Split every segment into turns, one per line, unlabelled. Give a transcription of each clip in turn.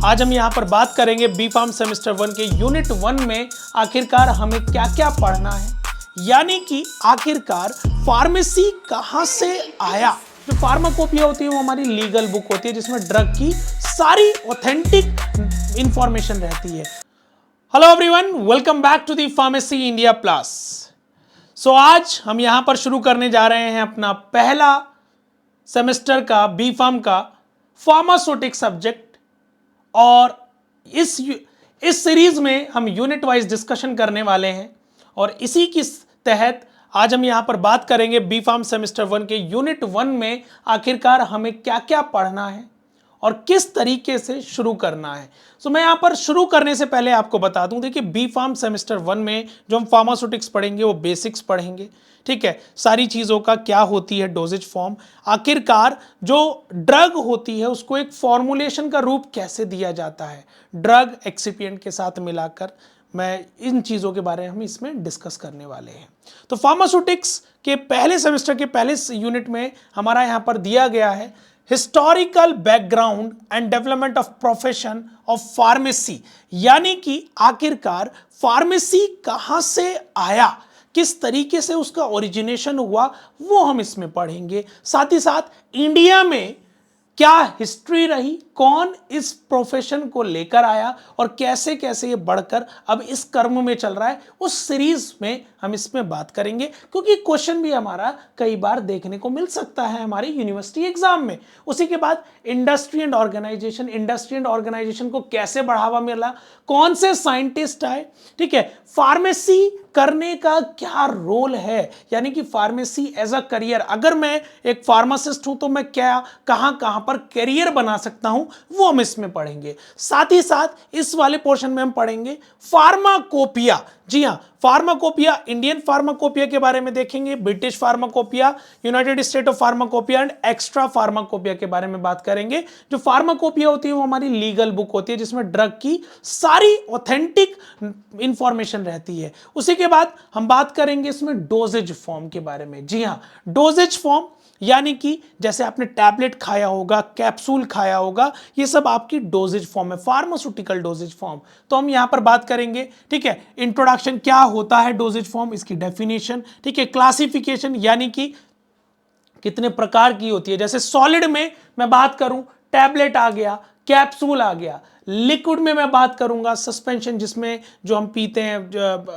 आज हम यहाँ पर बात करेंगे बी फार्म सेमेस्टर 1 के यूनिट 1 में आखिरकार हमें क्या क्या पढ़ना है, यानी कि आखिरकार फार्मेसी कहाँ से आया। जो फार्माकोपिया होती है वो हमारी लीगल बुक होती है जिसमें ड्रग की सारी ऑथेंटिक इंफॉर्मेशन रहती है। Hello everyone, welcome back to the pharmacy India plus. So आज हम यहाँ पर शुरू करने जा रहे हैं अपना पहला सेमेस्टर का बी फार्म का फार्मास्यूटिक सब्जेक्ट, और इस सीरीज में हम यूनिट वाइज डिस्कशन करने वाले हैं। और इसी के तहत आज हम यहां पर बात करेंगे बी फार्म सेमेस्टर 1 के यूनिट 1 में आखिरकार हमें क्या क्या पढ़ना है और किस तरीके से शुरू करना है। सो मैं यहां पर शुरू करने से पहले आपको बता दूं, देखिए बी फार्म सेमेस्टर 1 में जो हम फार्मास्यूटिक्स पढ़ेंगे वो बेसिक्स पढ़ेंगे, ठीक है। सारी चीज़ों का क्या होती है डोजेज फॉर्म, आखिरकार जो ड्रग होती है उसको एक फॉर्मुलेशन का रूप कैसे दिया जाता है ड्रग एक्सिपिएंट के साथ मिलाकर, मैं इन चीज़ों के बारे में हम इसमें डिस्कस करने वाले हैं। तो फार्मास्यूटिक्स के पहले सेमेस्टर के पहले यूनिट में हमारा यहाँ पर दिया गया है historical background and development of profession of pharmacy, यानी कि आखिरकार फार्मेसी कहाँ से आया, किस तरीके से उसका ओरिजिनेशन हुआ, वो हम इसमें पढ़ेंगे। साथ ही साथ इंडिया में क्या हिस्ट्री रही, कौन इस प्रोफेशन को लेकर आया और कैसे कैसे ये बढ़कर अब इस कर्म में चल रहा है, उस सीरीज में हम इसमें बात करेंगे, क्योंकि क्वेश्चन भी हमारा कई बार देखने को मिल सकता है हमारे यूनिवर्सिटी एग्जाम में। उसी के बाद इंडस्ट्री एंड ऑर्गेनाइजेशन को कैसे बढ़ावा मिला, कौन से साइंटिस्ट आए, ठीक है, फार्मेसी करने का क्या रोल है, यानी कि फार्मेसी एज अ करियर, अगर मैं एक फार्मासिस्ट हूं तो मैं क्या कहां पर करियर बना सकता हूं, वो हम इसमें पढ़ेंगे। साथ ही साथ इस वाले पोर्शन में हम पढ़ेंगे फार्माकोपिया। जी हां, फार्माकोपिया, इंडियन फार्माकोपिया के बारे में देखेंगे, British pharmacopoeia, United state of pharmacopoeia and extra pharmacopoeia के बारे में बात करेंगे। जो फार्माकोपिया होती है वो हमारी लीगल बुक होती है जिसमें ड्रग की सारी ऑथेंटिक इंफॉर्मेशन रहती है। उसी के बाद हम बात करेंगे इसमें डोजेज फॉर्म के बारे में। जी हां, डोजेज फॉर्म यानी कि जैसे आपने टैबलेट खाया होगा, कैप्सूल खाया होगा, ये सब आपकी डोजेज फॉर्म है, फार्मास्यूटिकल डोजेज फॉर्म। तो हम यहां पर बात करेंगे, ठीक है, इंट्रोडक्शन, क्या होता है डोजेज फॉर्म, इसकी डेफिनेशन, ठीक है, क्लासिफिकेशन यानी कि कितने प्रकार की होती है। जैसे सॉलिड में मैं बात करूं, टैबलेट आ गया, कैप्सूल आ गया। लिक्विड में मैं बात करूंगा सस्पेंशन, जिसमें जो हम पीते हैं,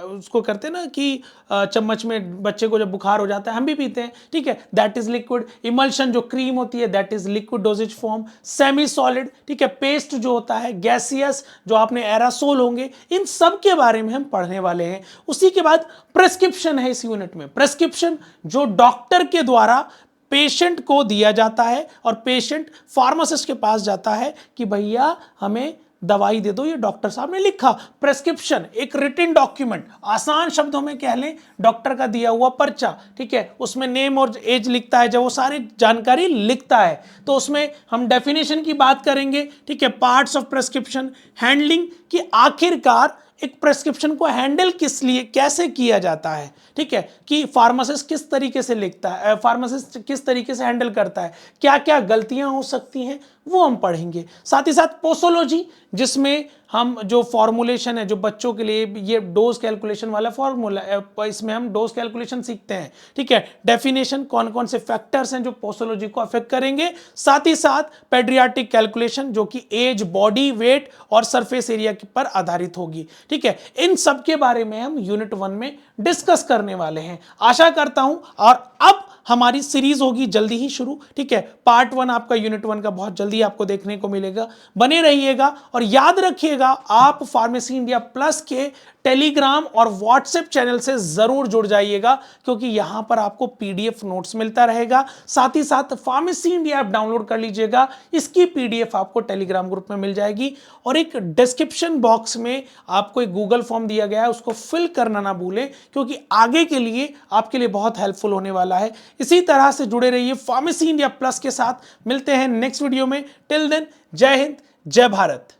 उसको करते हैं ना कि चम्मच में बच्चे को जब बुखार हो जाता है हम भी पीते हैं, ठीक है, दैट इज लिक्विड। इमल्शन जो क्रीम होती है that is liquid doses form. Semi solid, ठीक है, पेस्ट जो होता है, गैसियस जो आपने एरासोल होंगे, इन सब के बारे में हम पढ़ने वाले हैं। उसी के बाद प्रेस्क्रिप्शन है इस यूनिट में। प्रेस्क्रिप्शन जो डॉक्टर के द्वारा पेशेंट को दिया जाता है और पेशेंट फार्मासिस्ट के पास जाता है कि भैया हमें दवाई दे दो, ये डॉक्टर साहब ने लिखा। प्रेस्क्रिप्शन एक रिटन डॉक्यूमेंट, आसान शब्दों में कह लें डॉक्टर का दिया हुआ पर्चा, ठीक है, उसमें नेम और एज लिखता है, जब वो सारी जानकारी लिखता है तो उसमें हम डेफिनेशन की बात करेंगे, ठीक है, पार्ट्स ऑफ प्रेस्क्रिप्शन, हैंडलिंग की आखिरकार एक प्रेस्क्रिप्शन को हैंडल किस लिए कैसे किया जाता है, ठीक है, कि फार्मासिस्ट किस तरीके से लिखता है, फार्मासिस्ट किस तरीके से हैंडल करता है, क्या क्या गलतियां हो सकती हैं वो हम पढ़ेंगे। साथ ही साथ पोसोलॉजी, जिसमें हम जो फॉर्मुलेशन है, जो बच्चों के लिए ये डोज कैलकुलेशन वाला फॉर्मूला, इसमें हम डोज कैलकुलेशन सीखते हैं, ठीक है, डेफिनेशन, कौन कौन से फैक्टर्स हैं जो पोसोलॉजी को अफेक्ट करेंगे। साथ ही साथ पेडियाट्रिक कैलकुलेशन जो कि एज, बॉडी वेट और सरफेस एरिया पर आधारित होगी, ठीक है। इन सब के बारे में हम यूनिट 1 में डिस्कस करने वाले हैं, आशा करता हूं। और अब हमारी सीरीज होगी जल्दी ही शुरू, ठीक है, पार्ट 1 आपका यूनिट 1 का बहुत जल्दी आपको देखने को मिलेगा। बने रहिएगा और याद रखिएगा आप फार्मेसी इंडिया प्लस के टेलीग्राम और व्हाट्सएप चैनल से जरूर जुड़ जाइएगा, क्योंकि यहां पर आपको पीडीएफ नोट्स मिलता रहेगा। साथ ही साथ फार्मेसी इंडिया ऐप डाउनलोड कर लीजिएगा, इसकी पीडीएफ आपको टेलीग्राम ग्रुप में मिल जाएगी। और एक डिस्क्रिप्शन बॉक्स में आपको एक गूगल फॉर्म दिया गया है, उसको फिल करना ना भूलें, क्योंकि आगे के लिए आपके लिए बहुत हेल्पफुल होने वाला है। इसी तरह से जुड़े रहिए फार्मेसी इंडिया प्लस के साथ। मिलते हैं नेक्स्ट वीडियो में। टिल देन, जय हिंद, जय भारत।